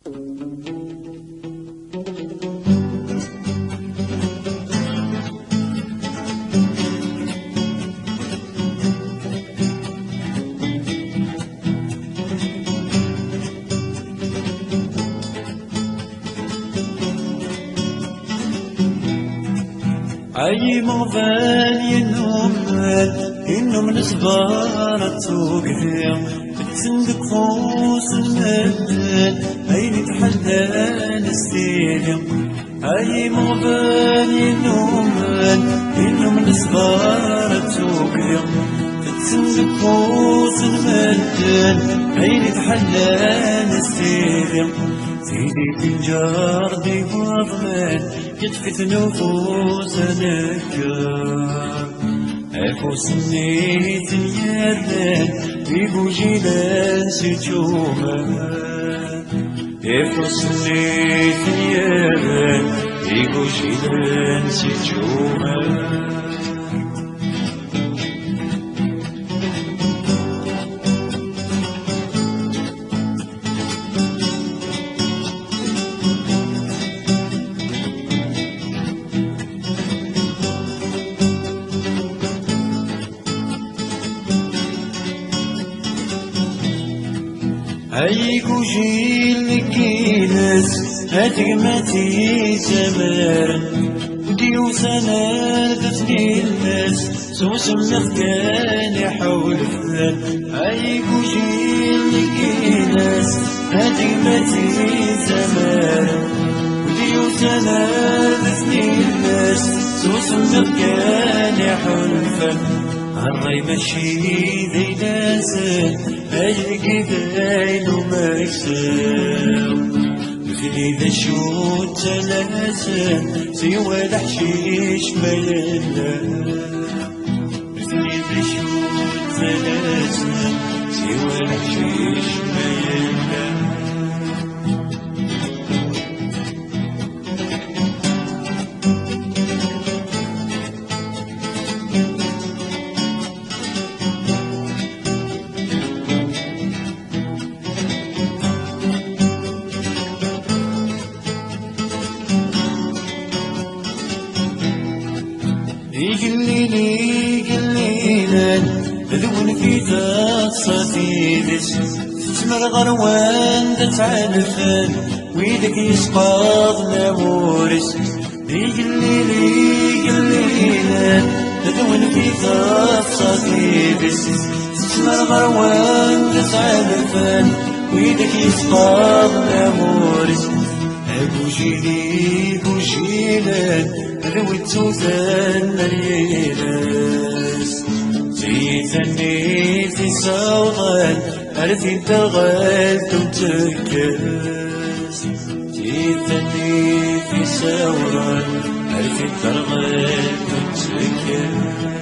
أي مغفال إنه من صغار توقفيا تندق خوص المدن أي نتحدى نستيليا. أي مغفال إنه من صغار توقفيا تندق خوص المدن أي نتحدى نستيليا. سيدي تنجار دي وضمان يطفت نفوسنا الكار أفوس النيت يردان بيبو جيلان سجومان. أفوس النيت يردان بيبو جيلان سجومان. هيكو جيل كيناس هتقمتي زمان وديو سنة دفني الناس سوس مفكان حول فلان. هيكو جيل كيناس هتقمتي زمان وديو سنة دفني الناس سوس مفكان حول فلان. الراي ماشي ذي ناسا أجري ذاين وما يساو مثلي ذا شو تلاسا سوى الحشيش ما يلا. مثلي ذا شو تلاسا سوى الحشيش ما يلا. قليلا ذون في تصفيدس تسمر غروان تتعلفان ويدك يسقاض نامورس. قليلا ذون في تصفيدس تسمر غروان تتعلفان ويدك يسقاض نامورس. أبو جيلي بوجيلان ذويتو ثان مليلاس زيتني في سوضان أرثي تغلت وتكاس. زيتني في سوضان أرثي تغلت وتكاس.